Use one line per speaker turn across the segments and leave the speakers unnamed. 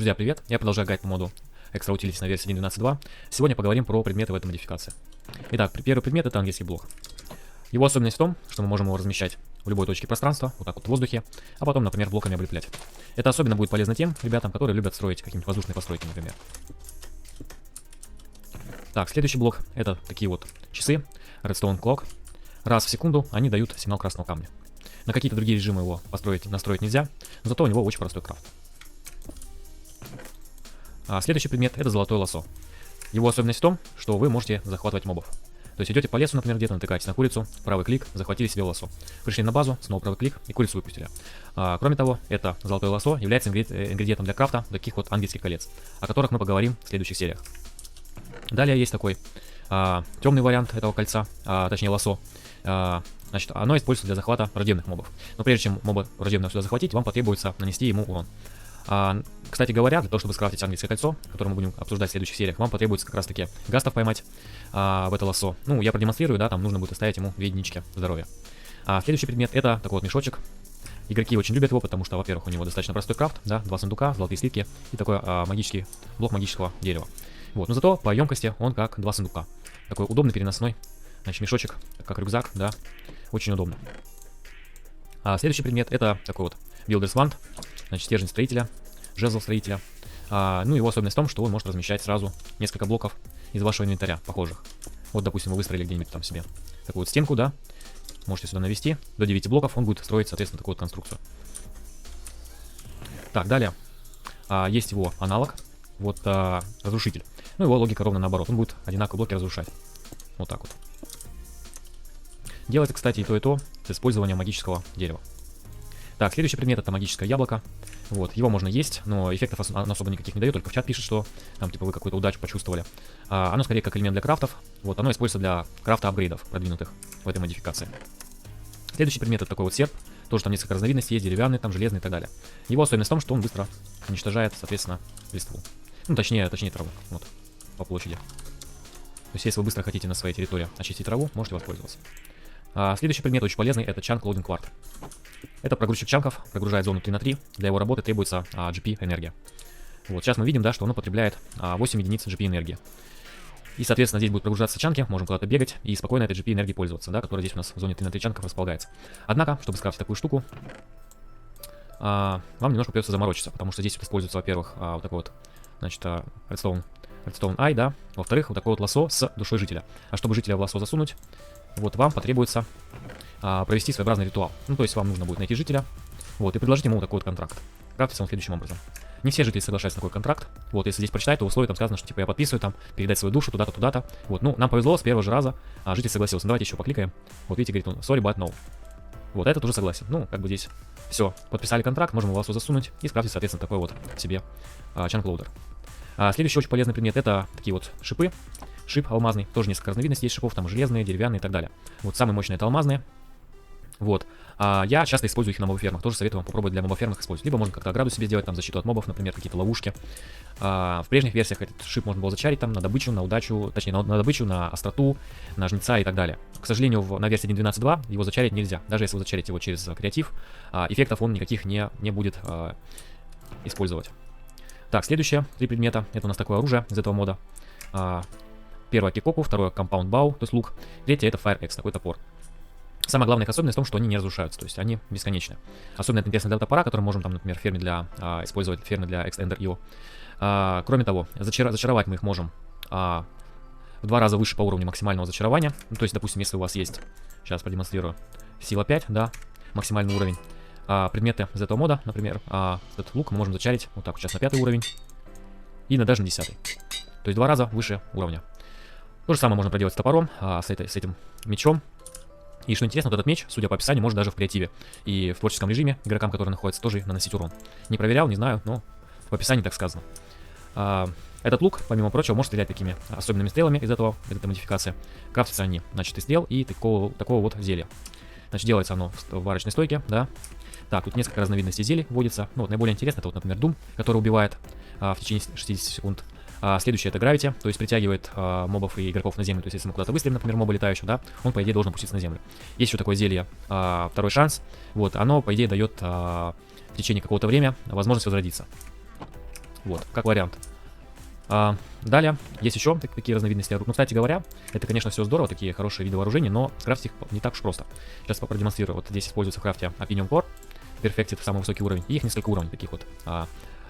Друзья, привет! Я продолжаю гайд по моду Extra Utilities на версии 1.12.2. Сегодня поговорим про предметы в этой модификации. Итак, первый предмет — это английский блок. Его особенность в том, что мы можем его размещать в любой точке пространства, вот так вот в воздухе, а потом, например, блоками облеплять. Это особенно будет полезно тем ребятам, которые любят строить какие-нибудь воздушные постройки, например. Так, следующий блок — это такие вот часы Redstone Clock. Раз в секунду они дают сигнал красного камня. На какие-то другие режимы его настроить нельзя, но зато у него очень простой крафт. Следующий предмет — это золотое лассо. Его особенность в том, что вы можете захватывать мобов. То есть идете по лесу, например, где-то натыкаетесь на курицу, правый клик, захватили себе лассо. Пришли на базу, снова правый клик и курицу выпустили. Кроме того, это золотое лассо является ингредиентом для крафта таких вот ангельских колец, о которых мы поговорим в следующих сериях. Далее есть такой темный вариант этого кольца, точнее лассо. Значит, оно используется для захвата враждебных мобов. Но прежде чем моба враждебного сюда захватить, вам потребуется нанести ему урон. Кстати говоря, для того, чтобы скрафтить ангельское кольцо, которое мы будем обсуждать в следующих сериях, вам потребуется как раз таки гастов поймать в это лассо. Ну, я продемонстрирую, да, там нужно будет оставить ему 2 единички здоровья. Следующий предмет — это такой вот мешочек. Игроки очень любят его, потому что, во-первых, у него достаточно простой крафт, да, 2 сундука, золотые слитки и такой магический блок магического дерева. Вот, но зато по емкости он как 2 сундука. Такой удобный переносной, значит, мешочек, как рюкзак, да, очень удобно. Следующий предмет — это такой вот Builder's Wand, значит, стержень строителя, жезл строителя. Ну, его особенность в том, что он может размещать сразу несколько блоков из вашего инвентаря, похожих. Вот, допустим, вы выстроили где-нибудь там себе такую вот стенку, да, можете сюда навести, до 9 блоков он будет строить, соответственно, такую вот конструкцию. Так, далее, есть его аналог, вот разрушитель. Ну, его логика ровно наоборот, он будет одинаковые блоки разрушать. Вот так вот. Делается, кстати, и то с использованием магического дерева. Так, следующий предмет — это магическое яблоко. Вот, его можно есть, но эффектов оно особо никаких не дает, только в чат пишет, что там, типа, вы какую-то удачу почувствовали. Оно скорее как элемент для крафтов. Вот, оно используется для крафта апгрейдов, продвинутых в этой модификации. Следующий предмет — это такой вот серп. Тоже там несколько разновидностей есть, деревянный, там железный и так далее. Его особенность в том, что он быстро уничтожает, соответственно, листву. Ну, точнее траву, вот, по площади. То есть, если вы быстро хотите на своей территории очистить траву, можете воспользоваться. Следующий предмет очень полезный — это Chunk Loading Quart. Это прогрузчик чанков, прогружает зону 3 на 3. Для его работы требуется GP энергия. Вот сейчас мы видим, да, что он потребляет 8 единиц GP энергии. И, соответственно, здесь будет прогружаться чанки, можем куда-то бегать и спокойно этой GP энергией пользоваться, да, которая здесь у нас в зоне 3 на 3 чанков располагается. Однако, чтобы скрафтить такую штуку, вам немножко придется заморочиться, потому что здесь вот используется, во-первых, вот такой вот, значит, Redstone Eye, да, во-вторых, вот такое вот лассо с душой жителя. А чтобы жителя в лассо засунуть, вот вам потребуется провести своеобразный ритуал. Ну, то есть вам нужно будет найти жителя, вот, и предложить ему вот такой вот контракт. Крафтится он следующим образом. Не все жители соглашаются на такой контракт. Вот, если здесь прочитать, то в условии там сказано, что типа я подписываю там, передать свою душу туда-то, туда-то. Вот, ну, нам повезло, с первого же раза житель согласился. Ну, давайте еще покликаем. Вот, видите, говорит он, sorry, but no. Вот, этот уже согласен. Ну, как бы здесь все, подписали контракт, можем его в лассо засунуть и скрафтить, соответственно, такой вот себе чанк-лоудер. Следующий очень полезный предмет — это такие вот шипы. Шип алмазный, тоже несколько разновидностей есть шипов, там железные, деревянные и так далее. Вот, самые мощные — это алмазные. Вот. Я часто использую их на мобофермах. Тоже советую вам попробовать для мобофермах использовать. Либо можно как-то ограду себе сделать, там, защиту от мобов, например, какие-то ловушки. В прежних версиях этот шип можно было зачарить там на добычу, на удачу, точнее, на добычу, на остроту, на жнеца и так далее. К сожалению, на версии 1.12.2 его зачарить нельзя. Даже если вы зачарите его через креатив, эффектов он никаких не будет использовать. Так, следующее 3 предмета. Это у нас такое оружие из этого мода. Первое — кикоку, второе — Compound Bow, то есть лук. Третье — это Fire Axe, такой топор. Самая главная их особенность в том, что они не разрушаются, то есть они бесконечны. Особенно это интересно для топора, который можем там, например, использовать ферме для Extender IO. Кроме того, зачаровать мы их можем в 2 раза выше по уровню максимального зачарования. Ну, то есть, допустим, если у вас есть, сейчас продемонстрирую, сила 5, да, максимальный уровень. Предметы из этого мода, например, этот лук мы можем зачарить вот так вот сейчас на 5 уровень и даже на 10. То есть 2 раза выше уровня. То же самое можно проделать с топором, с этим мечом. И что интересно, вот этот меч, судя по описанию, может даже в креативе и в творческом режиме игрокам, которые находятся, тоже наносить урон. Не проверял, не знаю, но в описании так сказано. Этот лук, помимо прочего, может стрелять такими особенными стрелами из этой модификации. Крафтятся они, значит, из стрел и такого вот зелья. Значит, делается оно в варочной стойке, да. Так, тут несколько разновидностей зелий вводится. Ну, вот наиболее интересно, это вот, например, Doom, который убивает в течение 60 секунд. Следующее — это Gravity, то есть притягивает мобов и игроков на землю. То есть если мы куда-то выстрелим, например, моба летающего, да, он, по идее, должен опуститься на землю. Есть еще такое зелье «Второй шанс». Вот, оно, по идее, дает в течение какого-то времени возможность возродиться. Вот, как вариант. Далее, есть еще такие разновидности оружия. Ну, кстати говоря, это, конечно, все здорово, такие хорошие виды вооружений, но скрафтить их не так уж просто. Сейчас продемонстрирую. Вот здесь используется в крафте Opinion Core, Perfected, самый высокий уровень. И их несколько уровней таких вот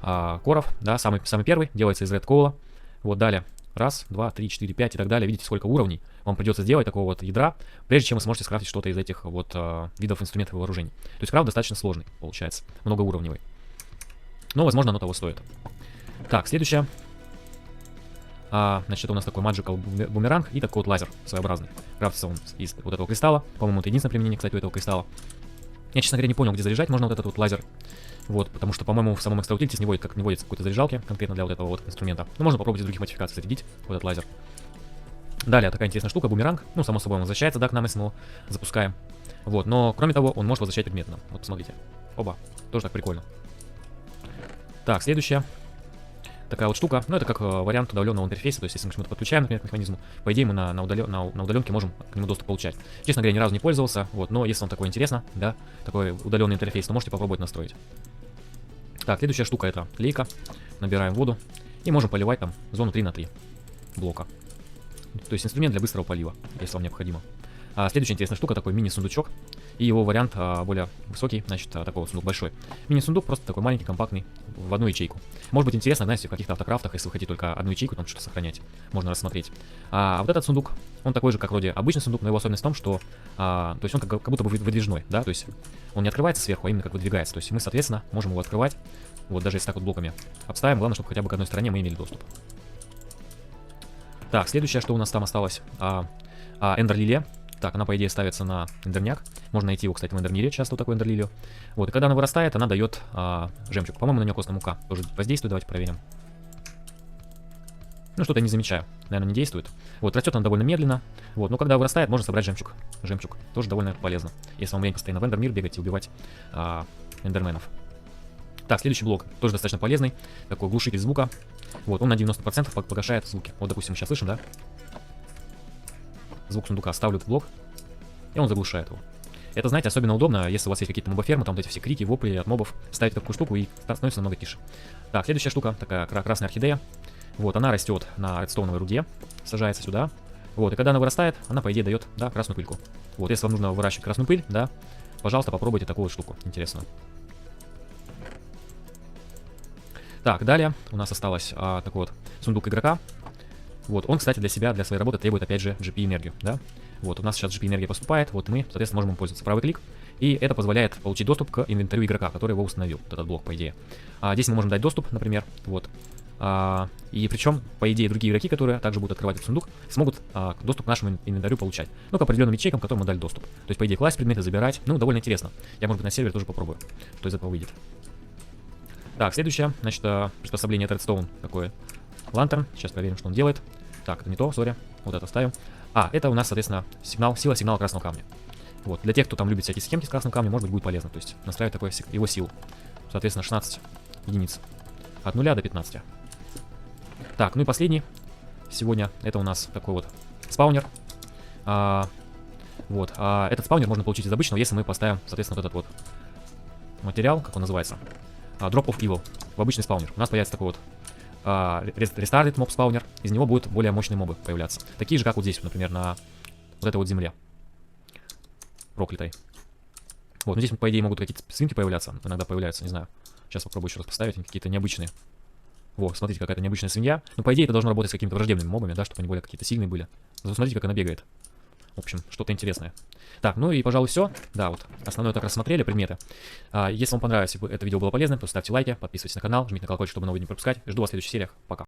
коров, да, самый первый делается из Red Coal. Вот далее, раз, два, три, четыре, пять и так далее. Видите, сколько уровней вам придется сделать такого вот ядра, прежде чем вы сможете скрафтить что-то из этих вот видов инструментов и вооружений. То есть крафт достаточно сложный, получается, многоуровневый. Но, возможно, оно того стоит. Так, следующее. Значит, это у нас такой Magical бумеранг и такой вот лазер своеобразный. Крафтится он из вот этого кристалла. По-моему, это единственное применение, кстати, у этого кристалла. Я, честно говоря, не понял, где заряжать можно вот этот вот лазер. Вот, потому что, по-моему, в самом Extra Utilities не вводится какой-то заряжалки конкретно для вот этого вот инструмента. Но можно попробовать из других модификаций зарядить вот этот лазер. Далее, такая интересная штука, бумеранг. Ну, само собой, он возвращается, да, к нам, если мы его запускаем. Вот, но, кроме того, он может возвращать предметно. Вот, посмотрите. Оба. Тоже так прикольно. Так, следующее. Такая вот штука, ну это как вариант удаленного интерфейса, то есть если мы что-то подключаем, например, к механизму, по идее мы на удаленке можем к нему доступ получать. Честно говоря, ни разу не пользовался, вот, но если вам такое интересно, да, такой удаленный интерфейс, то можете попробовать настроить. Так, следующая штука это лейка, набираем воду и можем поливать там зону 3 на 3 блока. То есть инструмент для быстрого полива, если вам необходимо. Следующая интересная штука, такой мини-сундучок. И его вариант более высокий, значит, такой вот сундук большой. Мини-сундук просто такой маленький, компактный, в одну ячейку. Может быть интересно, знаете, в каких-то автокрафтах, если вы хотите только одну ячейку там что-то сохранять, можно рассмотреть. Вот этот сундук, он такой же, как вроде обычный сундук, но его особенность в том, что, то есть он как будто бы выдвижной, да, то есть он не открывается сверху, а именно как выдвигается. То есть мы, соответственно, можем его открывать, вот даже если так вот блоками обставим, главное, чтобы хотя бы к одной стороне мы имели доступ. Так, следующее, что у нас там осталось, эндер-лилия. Так, она, по идее, ставится на эндерняк. Можно найти его, кстати, в эндермире, часто вот такую эндерлилию. Вот, и когда она вырастает, она дает жемчуг. По-моему, на нее костная мука тоже воздействует. Давайте проверим. Ну, что-то не замечаю. Наверное, не действует. Вот, растет она довольно медленно. Вот, но когда вырастает, можно собрать жемчуг. Жемчуг тоже довольно полезно. Если вам лень постоянно в эндермир бегать и убивать эндерменов. Так, следующий блок тоже достаточно полезный. Такой глушитель звука. Вот, он на 90% погашает звуки. Вот, допустим, мы сейчас слышим, да? Звук сундука ставлю в блок, и он заглушает его. Это, знаете, особенно удобно, если у вас есть какие-то мобофермы, там вот эти все крики, вопли от мобов. Ставите такую штуку, и становится намного тише. Так, следующая штука, такая красная орхидея. Вот, она растет на редстоуновой руде, сажается сюда. Вот, и когда она вырастает, она, по идее, дает, да, красную пыльку. Вот, если вам нужно выращивать красную пыль, да, пожалуйста, попробуйте такую вот штуку, интересно. Так, далее у нас осталось такой вот сундук игрока. Вот, он, кстати, для своей работы требует, опять же, GP-энергию, да. Вот, у нас сейчас GP-энергия поступает, вот мы, соответственно, можем им пользоваться. Правый клик, и это позволяет получить доступ к инвентарю игрока, который его установил, вот этот блок, по идее. Здесь мы можем дать доступ, например, вот. И причем, по идее, другие игроки, которые также будут открывать этот сундук, смогут доступ к нашему инвентарю получать. Ну, к определенным ячейкам, которым мы дали доступ. То есть, по идее, класть предметы, забирать. Ну, довольно интересно. Я, может быть, на сервере тоже попробую, что из этого выйдет. Так, следующее, значит, приспособление от Redstone такое. Лантерн, сейчас проверим, что он делает. Так, это не то, сори, вот это ставим. Это у нас, соответственно, сила сигнала красного камня. Вот, для тех, кто там любит всякие схемки с красным камнем, может быть, будет полезно. То есть, настраивать такой его силу. Соответственно, 16 единиц. От 0 до 15. Так, ну и последний. Сегодня это у нас такой вот спаунер. Вот, этот спаунер можно получить из обычного, если мы поставим, соответственно, вот этот вот материал, как он называется. Drop of Evil в обычный спаунер. У нас появится такой вот Restarted моб спаунер. Из него будут более мощные мобы появляться. Такие же, как вот здесь, например, на вот этой вот земле. Проклятой. Вот, ну здесь, по идее, могут какие-то свинки появляться. Иногда появляются, не знаю. Сейчас попробую еще раз поставить, они какие-то необычные. Во, смотрите, какая-то необычная свинья. Ну, по идее, это должно работать с какими-то враждебными мобами, да, чтобы они более какие-то сильные были. Смотрите, как она бегает. В общем, что-то интересное. Так, ну и, пожалуй, все. Да, вот, основное так рассмотрели, предметы. Если вам понравилось, это видео было полезным, то ставьте лайки, подписывайтесь на канал, жмите на колокольчик, чтобы новые не пропускать. Жду вас в следующих сериях. Пока.